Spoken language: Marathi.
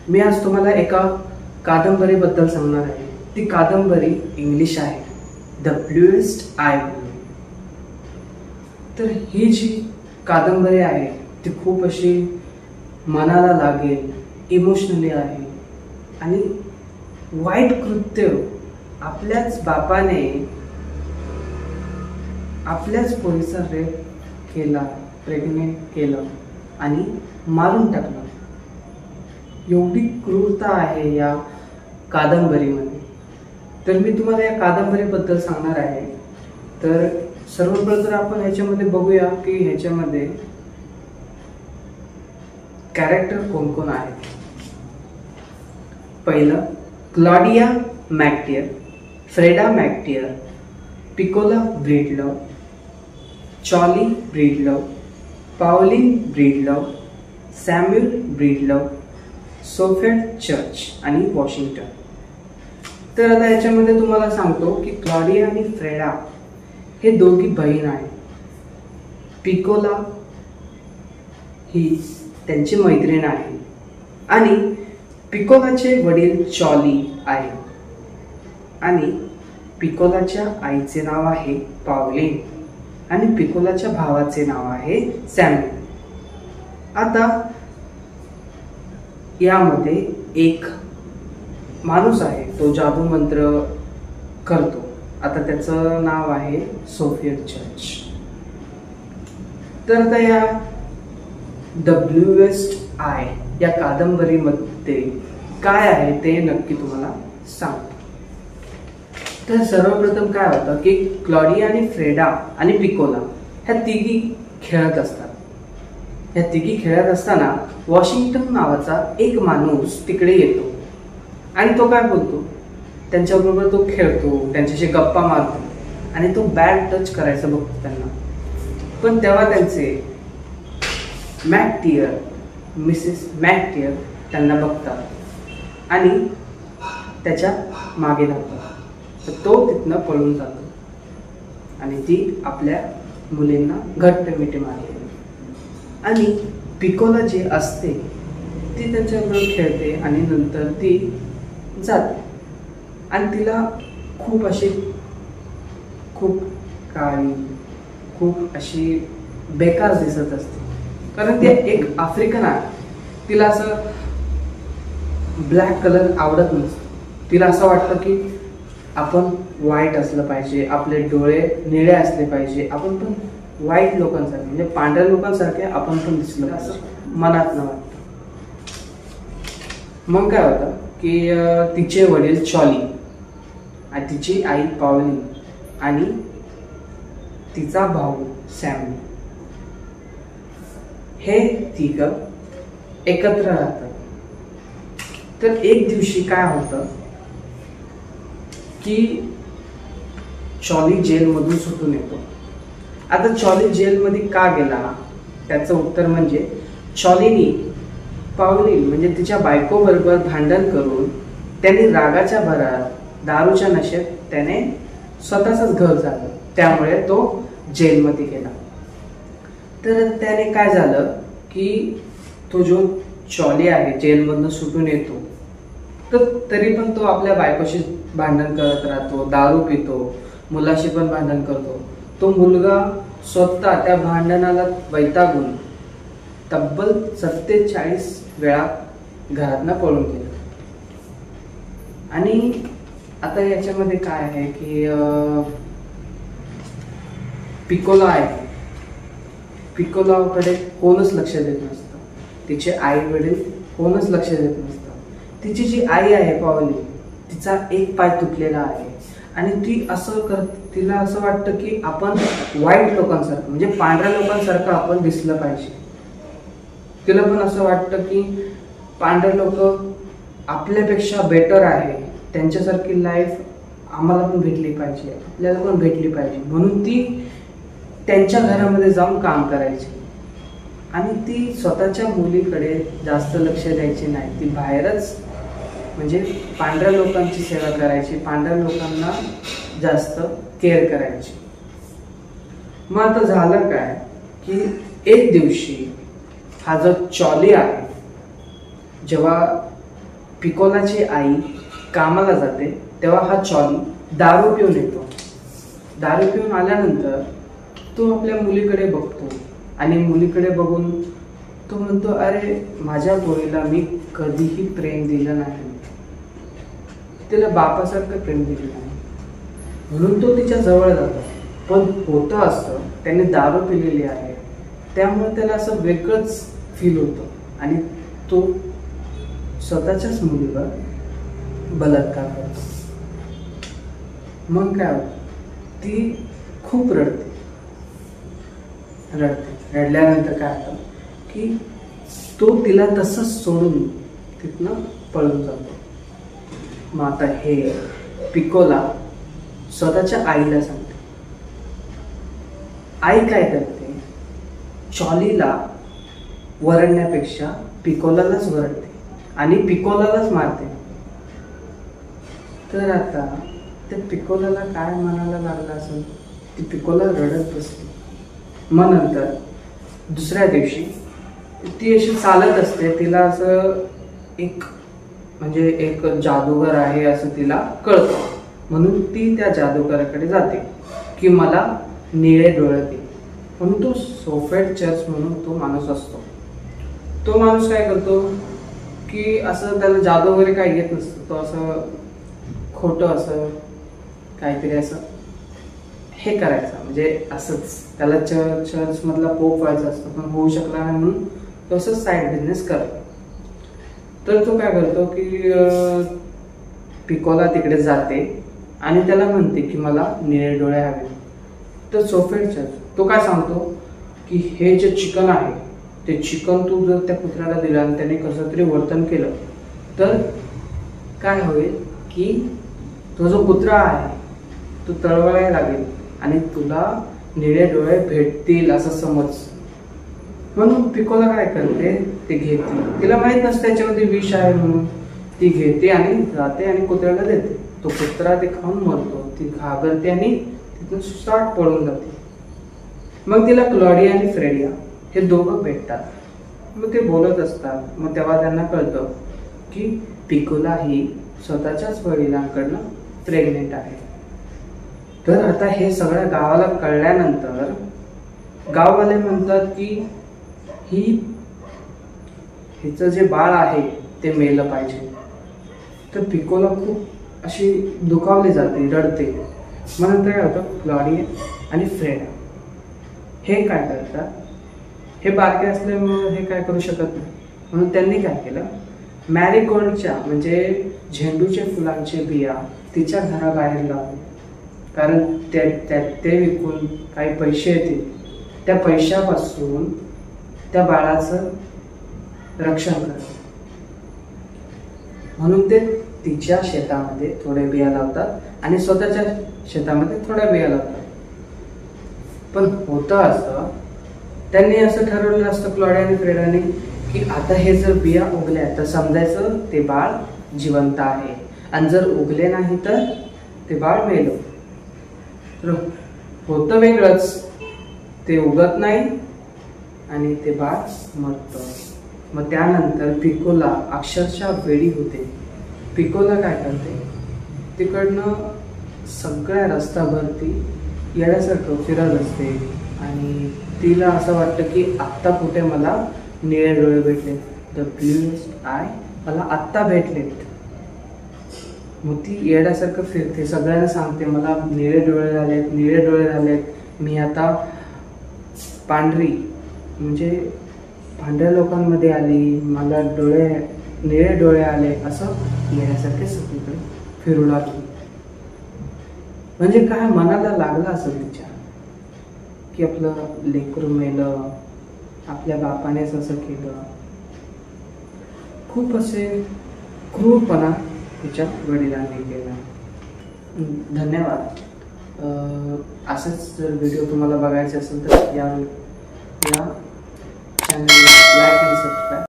मी आज तुम्हाला एका कादंबरीबद्दल सांगणार आहे. ती कादंबरी इंग्लिश आहे, द ब्लूएस्ट आय ब्लू. तर ही जी कादंबरी आहे ती खूप अशी मनाला लागेल, इमोशनली आहे. आणि वाईट कृत्य आपल्याच बापाने आपल्याच पोरीचा रेप केला, प्रेग्नेंट केलं आणि मारून टाकलं. एवढी क्रूरता आहे या कादंबरीमध्ये. तर मी तुम्हाला या कादंबरीबद्दल सांगणार आहे. तर सर्वप्रथम आपण ह्याच्यामध्ये बघूया की ह्याच्यामध्ये कॅरेक्टर कोण कोण आहेत. पहिलं Claudia मॅकटियर, Freda मॅकटियर, पिकोला ब्रीडलव, चॉली ब्रीडलव, पावलिन ब्रीडलव, Samuel ब्रीडलव, Sofia church आणि वॉशिंग्टन. तर आता याच्यामध्ये तुम्हाला सांगतो की क्लॉडिया आणि फ्रेडा हे दोघी बहीण आहेत. पिकोला ही त्यांची मैत्रीण आहे आणि पिकोलाचे वडील चॉली आहे आणि पिकोलाच्या आईचे नाव आहे पावलिन आणि पिकोलाच्या भावाचे नाव आहे सॅम्युअल. आता यामध्ये एक माणूस आहे, तो जादू मंत्र करतो. आता त्याचं नाव आहे सोफिया चर्च. तर आता या द ब्लूएस्ट आय या कादंबरीमध्ये काय आहे ते नक्की तुम्हाला सांगतो. तर सर्वप्रथम काय होतं की क्लॉडिया आणि फ्रेडा आणि पिकोला ह्या तिघी खेळत असतात. ह्या तिघी खेळत असताना वॉशिंग्टन नावाचा एक माणूस तिकडे येतो आणि तो काय बोलतो, त्यांच्याबरोबर तो खेळतो, त्यांच्याशी गप्पा मारतो आणि तो बॅड टच करायचा बघतो त्यांना. पण तेव्हा त्यांचे मॅकटियर, मिसेस मॅकटियर त्यांना बघतात आणि त्याच्या मागे धावतात. तर तो तिथनं पळून जातो आणि ती आपल्या मुलींना घट्ट मिठी मारते. आणि पिकोला जी असते ती त्यांच्याबरोबर खेळते आणि नंतर ती जाते आणि तिला खूप काळी, खूप अशी बेकार दिसत असते. कारण ती एक आफ्रिकन आहे. तिला असं ब्लॅक कलर आवडत नसतं. तिला असं वाटतं की आपण व्हाईट असलं पाहिजे, आपले डोळे निळे असले पाहिजे, आपण पण व्हाईट लोकांसारखे म्हणजे पांढऱ्या लोकांसारखे आपण पण दिसलं असं मनात न वाटतं. मग काय होतं की तिचे वडील चॉली आणि तिची आई पावलिन आणि तिचा भाऊ सॅम्युअल हे तिघं एकत्र राहतात. तर एक दिवशी काय होतं की चॉली जेलमधून सुटून येतो. आता चॉली जेलमध्ये का गेला त्याचं उत्तर म्हणजे चॉलीनी पावलिन म्हणजे तिच्या बायकोबरोबर भांडण करून त्यांनी रागाच्या भरात दारूच्या नशेत त्याने स्वतःच घर झालं, त्यामुळे तो जेलमध्ये गेला. तर त्याने काय झालं की तो जो चॉली आहे जेलमधनं सुटून येतो, तर तरी पण तो आपल्या बायकोशी भांडण करत राहतो, दारू पितो, मुलाशी पण भांडण करतो. तो मुलगा स्वतः त्या भांडणाला वैतागून तब्बल 47 वेळा घरातनं पळून गेला. आणि आता याच्यामध्ये काय आहे की पिकोला आहे, पिकोलाकडे कोणच लक्ष देत नसतं. तिचे आई वडील कोणच लक्ष देत नसतं. तिची जी आई आहे पावली, तिचा एक पाय तुटलेला आहे आणि ती तिला असं वाटतं की आपण व्हाईट लोकांसारखं म्हणजे पांढऱ्या लोकांसारखं आपण दिसलं पाहिजे. तिला पण असं वाटतं की पांढरे लोक आपल्यापेक्षा बेटर आहे, त्यांच्यासारखी लाईफ आम्हाला पण भेटली पाहिजे, आपल्याला पण भेटली पाहिजे. म्हणून ती त्यांच्या घरामध्ये जाऊन काम करायची आणि ती स्वतःच्या मुलीकडे जास्त लक्ष द्यायची नाही. ती बाहेरच म्हणजे पांढऱ्या लोकांची सेवा करायची, पांढऱ्या लोकांना जास्त केअर करायची. मग आता झालं काय की एक दिवशी हा जो चॉली आहे, जेव्हा पिकोलाची आई कामाला जाते तेव्हा हा चॉली दारू पिऊन येतो. दारू पिऊन आल्यानंतर तो आपल्या मुलीकडे बघतो आणि मुलीकडे बघून तो म्हणतो, अरे माझ्या मुलीला मी कधीही प्रेम दिलं नाही, तिला बापासारखं प्रेम दिलं नाही, म्हणून तो तिच्या जवळ जातो. पण होतं असतं त्याने दारू पिलेली आहे, त्यामुळे त्याला असं वेगळंच फील होतं आणि तो स्वतःच्याच मुलीवर बलात्कार करतो. मग काय होतं, ती खूप रडते. रडल्यानंतर काय होतं की तो तिला तसंच सोडून तिथनं पळून जातो. मग आता हे पिकोला स्वतःच्या आईला सांगते. आई काय करते, चॉलीला वरडण्यापेक्षा पिकोलालाच वरडते आणि पिकोलालाच मारते. तर आता त्या पिकोलाला काय म्हणायला लागलं असेल, ती पिकोला रडत बसली. मग नंतर दुसऱ्या दिवशी ती अशी चालत असते, तिला असं एक जादूगर आहे असं तिला कळतं, म्हणून ती त्या जादूगराकडे जाते की मला निळे डोळे दे. म्हणून तो सोफेट चर्च म्हणून तो माणूस असतो. तो माणूस काय करतो की असं त्याला जादू वगैरे काही येत नसतं, तो असं खोटं असं काहीतरी असं हे करायचं, म्हणजे असंच त्याला चर्च मधला पोप व्हायचं असतं, पण होऊ शकला नाही म्हणून तो असंच साईड बिझनेस करतो. तर तो काय करतो की पिकोला तिकडे जाते आणि त्याला म्हणते की मला निळे डोळे हवे. तर सोफेट चर्च तो काय सांगतो की हे जे चिकन आहे ते चिकन तू जर त्या कुत्र्याला दिलं आणि त्याने कसं तरी वर्तन केलं तर काय होईल की तो जो कुत्रा आहे तो तळवळायला लागेल आणि तुला निळे डोळे भेटतील असं समज. म्हणून पिकोला काय करते, ते घेते, तिला माहित नसते त्याच्यामध्ये विष आहे म्हणून ती घेते आणि जाते आणि कुत्र्याला देते. तो कुत्रा ते खाऊन मरतो, ती घाबरते आणि तिथून स्टार्ट पळून जाते. मग तिला क्लॉडिया आणि फ्रेडिया हे दोघं भेटतात. मग ते बोलत असतात. मग तेव्हा त्यांना कळतं की पिकोला ही स्वतःच्याच वडिलांकडनं प्रेग्नेंट आहे. तर आता हे सगळ्या गावाला कळल्यानंतर गाववाले म्हणतात की हिचं जे बाळ आहे ते मेलं पाहिजे. तर पिकोला खूप अशी दुखावली जाते, रडते. मग नंतर काय होतं, क्लॉडिया आणि फ्रेडा हे काय करतात, हे बारके असल्यामुळे हे काय करू शकत नाही, म्हणून त्यांनी काय केलं, मॅरीगोल्डच्या म्हणजे झेंडूच्या फुलांचे बिया तिच्या घराबाहेर लावले, कारण ते विकून काही पैसे येतील, त्या पैशापासून त्या बाळाचं रक्षण करतात. म्हणून ते तिच्या शेतामध्ये थोडे बिया लावतात आणि स्वतःच्या शेतामध्ये थोड्या बिया लावतात. पण होतं असं, त्यांनी असं ठरवलं असतं क्लॉडिया आणि फ्रेडाने की आता हे जर बिया उगल्या तर समजायचं ते बाळ जिवंत आहे, आणि जर उगले नाही तर ते बाळ मेलं. तर होतं वेगळंच, ते उगत नाही आणि ते बाळ मरतं. मग त्यानंतर पिकोला अक्षरशः वेडी होते. पिकोला काय करते, तिकडनं सगळ्या रस्त्याभर ती येण्यासारखं फिरत असते आणि तिला असं वाटतं की आत्ता कुठे मला निळे डोळे भेटले, द ब्लूएस्ट आय मला आत्ता भेटलेत. मग ती येण्यासारखं फिरते, सगळ्यांना सांगते मला निळे डोळे झालेत, निळे डोळे झालेत, मी आता पांढरी म्हणजे पांढऱ्या लोकांमध्ये आली, मला निळे डोळे आले, असं येण्यासारखे सगळीकडे फिरू लागली. म्हणजे काय मनाला लागला असं विचार की आपलं लेकरू मेलं, आपल्या बापानेच असं केलं. खूप असे क्रूरपणा तिच्या वडिलांनी केला. धन्यवाद. असेच जर व्हिडिओ तुम्हाला बघायचे असेल तर या चॅनलला लाईक आणि सबस्क्राईब